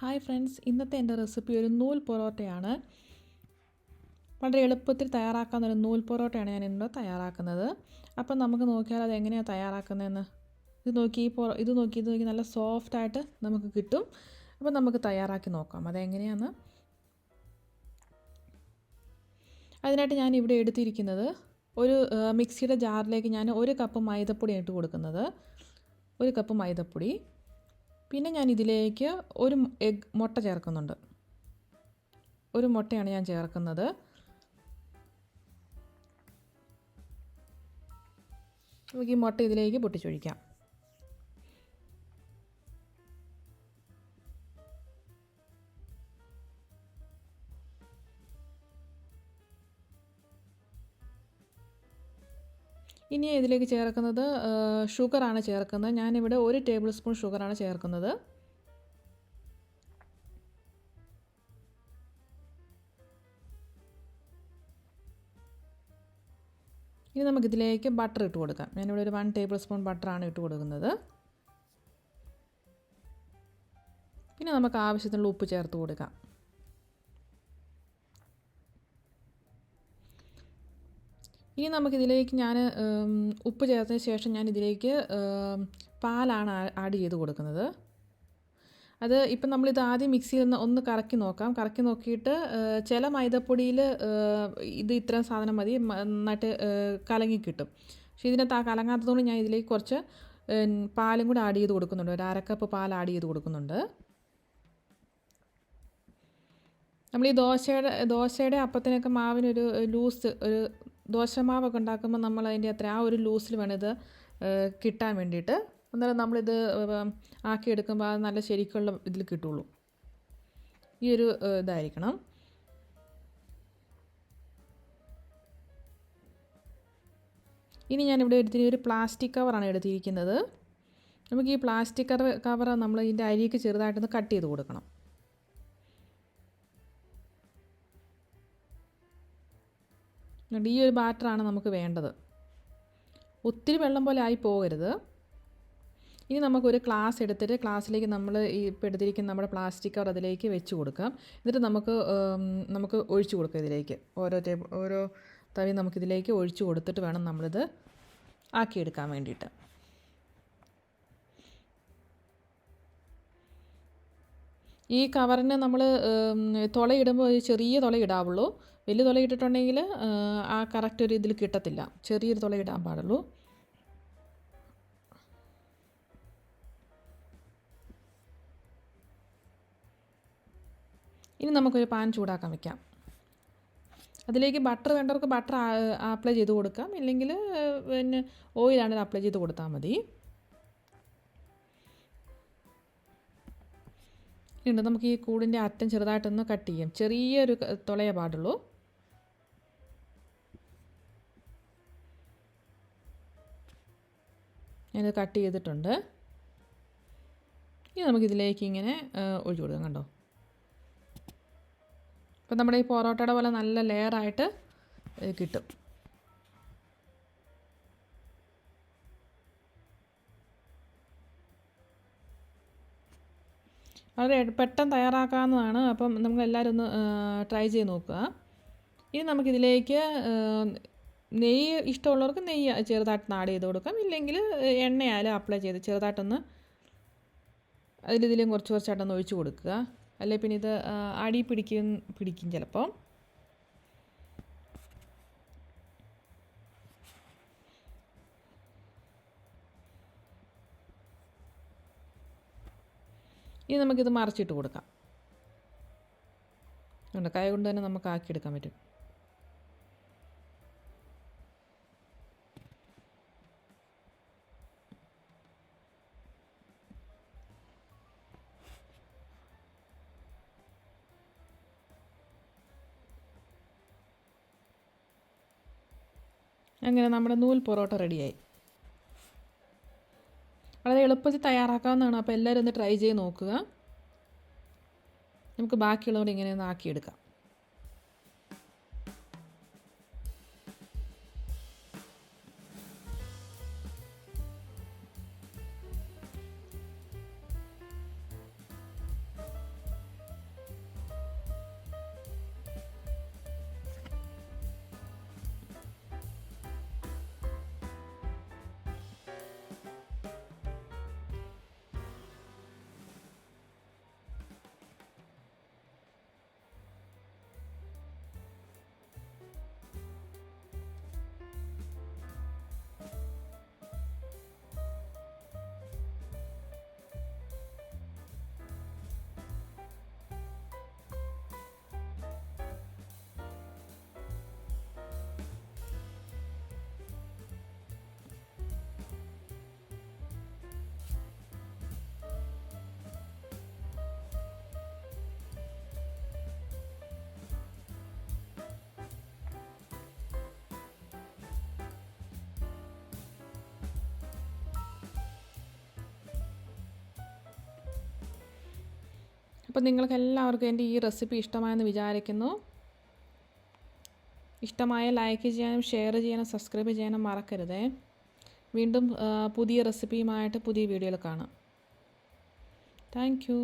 Hi friends, ഇന്നത്തെ എൻ്റെ recipe ഒരു നൂൽ പൊറോട്ടയാണ്. വളരെ എളുപ്പത്തിൽ തയ്യാറാക്കാവുന്ന ഒരു നൂൽ പൊറോട്ടയാണ് ഞാൻ ഇന്ന് തയ്യാറാക്കുന്നത്. അപ്പം നമുക്ക് നോക്കിയാൽ അത് എങ്ങനെയാണ് തയ്യാറാക്കുന്നതെന്ന്. ഇത് നോക്കി നല്ല സോഫ്റ്റായിട്ട് നമുക്ക് കിട്ടും. അപ്പം നമുക്ക് തയ്യാറാക്കി നോക്കാം അതെങ്ങനെയാണെന്ന്. അതിനായിട്ട് ഞാൻ ഇവിടെ എടുത്തിരിക്കുന്നത് ഒരു മിക്സിയുടെ ജാറിലേക്ക് ഞാൻ 1 കപ്പ് മൈദപ്പൊടിയാണ് ഇട്ട് കൊടുക്കുന്നത്. 1 കപ്പ് മൈദപ്പൊടി. പിന്നെ ഞാൻ ഇതിലേക്ക് ഒരു മുട്ട ചേർക്കുന്നുണ്ട്. ഒരു മുട്ടയാണ് ഞാൻ ചേർക്കുന്നത്. നമുക്ക് ഈ മുട്ട ഇതിലേക്ക് പൊട്ടിച്ചൊഴിക്കാം. ഇനി ഇതിലേക്ക് ചേർക്കുന്നത് ഷുഗറാണ് ചേർക്കുന്നത്. ഞാനിവിടെ 1 ടേബിൾ സ്പൂൺ ഷുഗറാണ് ചേർക്കുന്നത്. ഇനി നമുക്കിതിലേക്ക് ബട്ടർ ഇട്ട് കൊടുക്കാം. ഞാനിവിടെ ഒരു 1 ടേബിൾ സ്പൂൺ ബട്ടറാണ് ഇട്ട് കൊടുക്കുന്നത്. പിന്നെ നമുക്ക് ആവശ്യത്തിനുള്ള ഉപ്പ് ചേർത്ത് കൊടുക്കാം. ഇനി നമുക്കിതിലേക്ക് ഞാൻ ഉപ്പ് ചേർത്തതിന് ശേഷം ഞാൻ ഇതിലേക്ക് പാലാണ് ആഡ് ചെയ്ത് കൊടുക്കുന്നത്. അത് ഇപ്പം നമ്മളിത് ആദ്യം മിക്സിയിൽ ഒന്ന് കറക്കി നോക്കാം. കറക്കി നോക്കിയിട്ട് ചില മൈദപ്പൊടിയിൽ ഇത് ഇത്രയും സാധനം മതി, നന്നായിട്ട് കലങ്ങി കിട്ടും. പക്ഷേ ഇതിനകത്ത് ആ കലങ്ങാത്തതുകൊണ്ട് ഞാൻ ഇതിലേക്ക് കുറച്ച് പാലും കൂടെ ആഡ് ചെയ്ത് കൊടുക്കുന്നുണ്ട്. ഒരു 1/2 കപ്പ് പാൽ ആഡ് ചെയ്ത് കൊടുക്കുന്നുണ്ട്. നമ്മൾ ഈ ദോശയുടെ അപ്പത്തിനൊക്കെ മാവിനൊരു ലൂസ്, ഒരു ദോശമാവൊക്കെ ഉണ്ടാക്കുമ്പോൾ നമ്മൾ അതിൻ്റെ അത്ര ആ ഒരു ലൂസിൽ വേണം ഇത് കിട്ടാൻ വേണ്ടിയിട്ട്. എന്നാലും നമ്മളിത് ആക്കിയെടുക്കുമ്പോൾ അത് നല്ല ശരിക്കുള്ള ഇതിൽ കിട്ടുള്ളൂ. ഈ ഒരു ഇതായിരിക്കണം. ഇനി ഞാനിവിടെ ഒരു പ്ലാസ്റ്റിക് കവറാണ് എടുത്തിരിക്കുന്നത്. നമുക്ക് ഈ പ്ലാസ്റ്റിക് കവർ നമ്മൾ ഇതിൻ്റെ അരിക്ക് ചെറുതായിട്ടൊന്ന് കട്ട് ചെയ്ത് കൊടുക്കണം. ഈ ഒരു ബാറ്ററാണ് നമുക്ക് വേണ്ടത്. ഒത്തിരി വെള്ളം പോലെ ആയി പോകരുത്. ഇനി നമുക്കൊരു ഗ്ലാസ് എടുത്തിട്ട് ഗ്ലാസ്സിലേക്ക് നമ്മൾ ഈ ഇപ്പോൾ എടുത്തിരിക്കുന്ന നമ്മുടെ പ്ലാസ്റ്റിക് കവർ അതിലേക്ക് വെച്ച് കൊടുക്കാം. എന്നിട്ട് നമുക്ക് ഒഴിച്ചു കൊടുക്കാം ഇതിലേക്ക്. ഓരോ തവി നമുക്കിതിലേക്ക് ഒഴിച്ചു കൊടുത്തിട്ട് വേണം നമ്മളിത് ആക്കിയെടുക്കാൻ വേണ്ടിയിട്ട്. ഈ കവറിന് നമ്മൾ തുളയിടുമ്പോൾ ഒരു ചെറിയ തുള ഇടാവുള്ളൂ. വലിയ തുള ഇട്ടിട്ടുണ്ടെങ്കിൽ ആ കറക്റ്റ് ഒരു ഇതിൽ കിട്ടത്തില്ല. ചെറിയൊരു തുള ഇടാൻ പാടുള്ളൂ. ഇനി നമുക്കൊരു പാൻ ചൂടാക്കാൻ വെക്കാം. അതിലേക്ക് ബട്ടർ വേണ്ടവർക്ക് ബട്ടർ അപ്ലൈ ചെയ്ത് കൊടുക്കാം. ഇല്ലെങ്കിൽ പിന്നെ ഓയിലാണെങ്കിൽ അപ്ലൈ ചെയ്ത് കൊടുത്താൽ മതി. ഉണ്ട് നമുക്ക് ഈ കൂടിൻ്റെ അറ്റം ചെറുതായിട്ടൊന്ന് കട്ട് ചെയ്യാം. ചെറിയൊരു തുളയേ പാടുള്ളൂ. ഞാനത് കട്ട് ചെയ്തിട്ടുണ്ട്. ഇനി നമുക്കിതിലേക്ക് ഇങ്ങനെ ഒഴിച്ചു കൊടുക്കാം. കണ്ടോ, ഇപ്പം നമ്മുടെ ഈ പൊറോട്ടയുടെ പോലെ നല്ല ലെയറായിട്ട് കിട്ടും. വളരെ പെട്ടെന്ന് തയ്യാറാക്കാവുന്നതാണ്. അപ്പം നമുക്ക് എല്ലാവരും ഒന്ന് ട്രൈ ചെയ്ത് നോക്കുക. ഇനി നമുക്കിതിലേക്ക് നെയ്യ് ഇഷ്ടമുള്ളവർക്ക് നെയ്യ് ചെറുതായിട്ട് ആഡ് ചെയ്ത് കൊടുക്കാം. ഇല്ലെങ്കിൽ എണ്ണയായാലും അപ്ലൈ ചെയ്ത് ചെറുതായിട്ടൊന്ന് ഇതിലും കുറച്ചായിട്ടൊന്ന് ഒഴിച്ച് കൊടുക്കുക. അല്ലെങ്കിൽ പിന്നെ ഇത് അടി പിടിക്കും ചിലപ്പോൾ. ഇനി നമുക്കിത് മറിച്ചിട്ട് കൊടുക്കാം. കൈ കൊണ്ട് തന്നെ നമുക്ക് ആക്കിയെടുക്കാൻ പറ്റും. അങ്ങനെ നമ്മുടെ നൂൽ പൊറോട്ട റെഡിയായി. വളരെ എളുപ്പത്തിൽ തയ്യാറാക്കാവുന്നതാണ്. അപ്പോൾ എല്ലാവരും ഒന്ന് ട്രൈ ചെയ്ത് നോക്കുക. നമുക്ക് ബാക്കിയുള്ളവർ ഇങ്ങനെ ഒന്ന് ആക്കിയെടുക്കാം. അപ്പോൾ നിങ്ങൾക്ക് എല്ലാവർക്കും എൻ്റെ ഈ റെസിപ്പി ഇഷ്ടമായെന്ന് വിചാരിക്കുന്നു. ഇഷ്ടമായ ലൈക്ക് ചെയ്യാനും ഷെയർ ചെയ്യാനും സബ്സ്ക്രൈബ് ചെയ്യാനും മറക്കരുതേ. വീണ്ടും പുതിയ റെസിപ്പിയുമായിട്ട് പുതിയ വീഡിയോയിൽ കാണാം. Thank you.